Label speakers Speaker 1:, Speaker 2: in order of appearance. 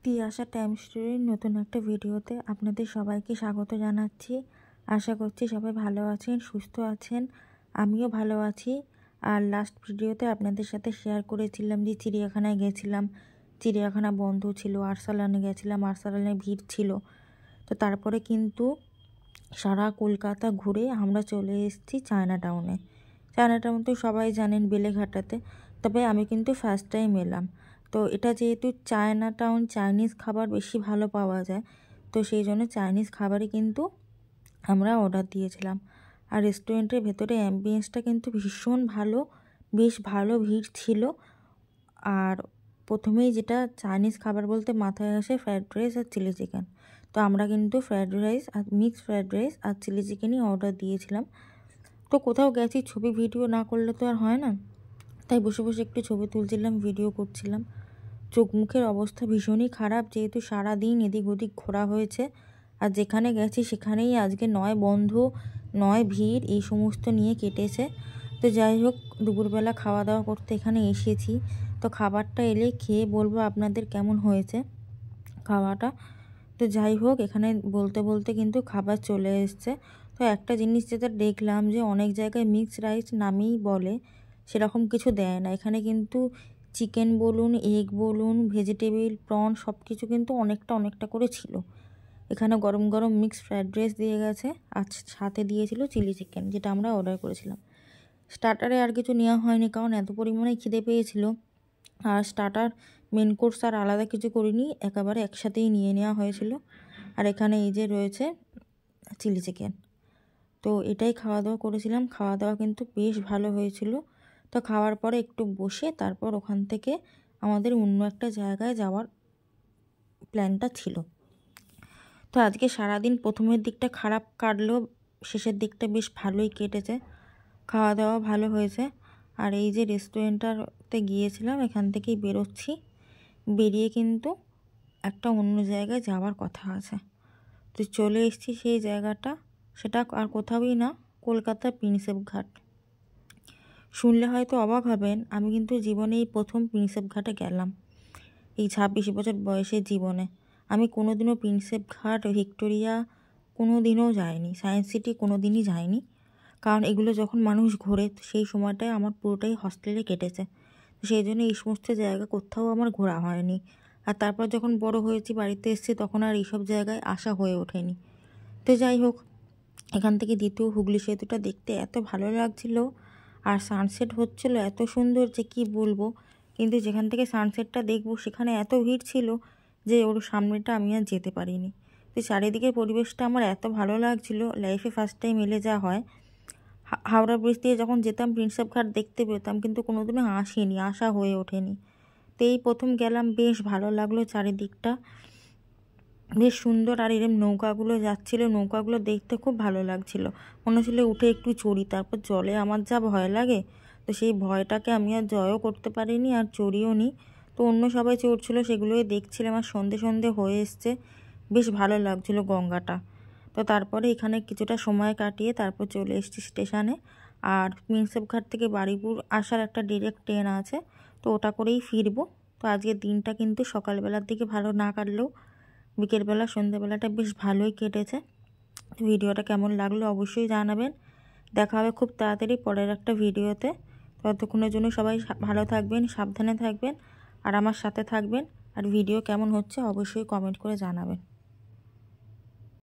Speaker 1: Tiyasha time স্টোরির নতুন একটা ভিডিওতে আপনাদের সবাইকে স্বাগত জানাচ্ছি। আশা করছি সবাই ভালো আছেন, সুস্থ আছেন। আমিও ভালো আছি। আর লাস্ট ভিডিওতে আপনাদের সাথে শেয়ার করেছিলাম যে চিড়িয়াখানায় গেছিলাম, চিড়িয়াখানা বন্ধ ছিল। আরসালানে গেছিলাম, আরসালানে ভিড় ছিল। তো তারপরে কিন্তু সারা কলকাতা ঘুরে আমরা চলে এসেছি চায়না টাউনে। চায়না টাউন তো সবাই জানেন, বেলেঘাটাতে। তবে আমি কিন্তু ফার্স্ট টাইম এলাম। তো এটা যেহেতু চায়না টাউন, চাইনিজ খাবার বেশি ভালো পাওয়া যায়, তো সেই জন্য চাইনিজ খাবারই কিন্তু আমরা অর্ডার দিয়েছিলাম। আর রেস্টুরেন্টের ভেতরে অ্যাম্বিয়েন্সটা কিন্তু ভীষণ ভালো, বেশ ভালো ভিড় ছিল। আর প্রথমেই যেটা চাইনিজ খাবার বলতে মাথায় আসে ফ্রায়েড রাইস আর চিলি চিকেন। তো আমরা কিন্তু ফ্রায়েড রাইস আর মিক্সড ফ্রায়েড রাইস আর চিলি চিকেনই অর্ডার দিয়েছিলাম। তো কোথাও গেছি, ছবি ভিডিও না করলে তো আর হয় না, তাই বসে বসে একটু ছবি তুলছিলাম, ভিডিও করছিলাম। চোখ মুখের অবস্থা ভীষণই খারাপ, যেহেতু সারাদিন এদিক ওদিক ঘোরা হয়েছে। আর যেখানে গেছি সেখানেই আজকে নয় বন্ধ, নয় ভিড়, এই সমস্ত নিয়ে কেটেছে। তো যাই হোক, দুপুরবেলা খাওয়া দাওয়া করতে এখানে এসেছি। তো খাবারটা এলে খেয়ে বলবো আপনাদের কেমন হয়েছে খাওয়াটা। তো যাই হোক, এখানে বলতে বলতে কিন্তু খাবার চলে এসছে। তো একটা জিনিস যেটা দেখলাম, যে অনেক জায়গায় মিক্সড রাইস নামেই বলে, সেরকম কিছু দেয় না। এখানে কিন্তু চিকেন বলুন, এগ বলুন, ভেজিটেবিল, প্রন সব কিছু কিন্তু অনেকটা করে ছিল। এখানে গরম গরম মিক্সড ফ্রায়েড রাইস দিয়ে গেছে, আর সাথে দিয়েছিল চিলি চিকেন, যেটা আমরা অর্ডার করেছিলাম। স্টার্টারে আর কিছু নেওয়া হয়নি, কারণ এত পরিমাণে খিদে পেয়েছিল। আর স্টার্টার, মেন কোর্স আর আলাদা কিছু করিনি, একেবারে একসাথেই নিয়ে নেওয়া হয়েছিল। আর এখানে এই যে রয়েছে চিলি চিকেন। তো এটাই খাওয়া দাওয়া করেছিলাম। খাওয়া দাওয়া কিন্তু বেশ ভালো হয়েছিল। তো খাওয়ার পরে একটু বসে তারপর ওখান থেকে আমাদের অন্য একটা জায়গায় যাওয়ার প্ল্যানটা ছিল। তো আজকে সারাদিন প্রথমের দিকটা খারাপ কাটলেও শেষের দিকটা বেশ ভালোই কেটেছে। খাওয়া দাওয়া ভালো হয়েছে। আর এই যে রেস্টুরেন্টটাতে গিয়েছিলাম, এখান থেকেই বেরোচ্ছি। বেরিয়ে কিন্তু একটা অন্য জায়গায় যাওয়ার কথা আছে। তো চলে এসেছি সেই জায়গাটা, সেটা আর কোথাওই না, কলকাতার প্রিন্সেপ ঘাট। শুনলে হয়তো অবাক হবেন, আমি কিন্তু জীবনে এই প্রথম প্রিন্সেপ ঘাটে গেলাম, এই 26 বছর বয়সের জীবনে। আমি কোনোদিনও প্রিন্সেপ ঘাট, ভিক্টোরিয়া কোনোদিনও যাইনি, সায়েন্স সিটি কোনোদিনই যাইনি। কারণ এগুলো যখন মানুষ ঘোরে, সেই সময়টায় আমার পুরোটাই হস্টেলে কেটেছে। সেই জন্য এই সমস্ত জায়গা কোথাও আমার ঘোরা হয়নি। আর তারপর যখন বড় হয়েছি, বাড়িতে এসেছি, তখন আর এইসব জায়গায় আসা হয়ে ওঠেনি। তো যাই হোক, এখান থেকে দ্বিতীয় হুগলি সেতুটা দেখতে এত ভালো লাগছিল, আর সানসেট হচ্ছিল এত সুন্দর যে কি বলবো। কিন্তু যেখান থেকে সানসেটটা দেখবো সেখানে এত ভিড় ছিল যে ওর সামনেটা আমি আর যেতে পারিনি। তো চারিদিকের পরিবেশটা আমার এত ভালো লাগছিল, লাইফে ফার্স্ট টাইম এলে যা হয়। হাওড়া ব্রিজ দিয়ে যখন যেতাম প্রিন্সেপ ঘাট দেখতে পেতাম, কিন্তু কোনোদিনও আসিনি, আসা হয়ে ওঠেনি। তো এই প্রথম গেলাম, বেশ ভালো লাগলো, চারিদিকটা বেশ সুন্দর। আর এরম নৌকাগুলো যাচ্ছিল, নৌকাগুলো দেখতে খুব ভালো লাগছিল। মনে হচ্ছিল উঠে একটু চড়ি। তারপর জলে আমার যা ভয় লাগে, তো সেই ভয়টাকে আমি আর জয়ও করতে পারিনি, আর চড়িও নি। তো অন্য সবাই চড়ছিল, সেগুলোই দেখছিলাম। আর সন্ধে সন্ধে হয়ে এসছে, বেশ ভালো লাগছিল গঙ্গাটা। তো তারপরে এখানে কিছুটা সময় কাটিয়ে তারপর চলে এসেছি স্টেশনে। আর প্রিন্সেপ ঘাট থেকে বারুইপুর আসার একটা ডিরেক্ট ট্রেন আছে, তো ওটা করেই ফিরবো। তো আজকের দিনটা কিন্তু সকালবেলার দিকে ভালো না কাটলেও বিকেলবেলা, সন্ধ্যেবেলাটা বেশ ভালোই কেটেছে। ভিডিওটা কেমন লাগলো অবশ্যই জানাবেন। দেখা হবে খুব তাড়াতাড়ি পরের একটা ভিডিওতে। ততক্ষণের জন্য সবাই ভালো থাকবেন, সাবধানে থাকবেন, আর আমার সাথে থাকবেন। আর ভিডিও কেমন হচ্ছে অবশ্যই কমেন্ট করে জানাবেন।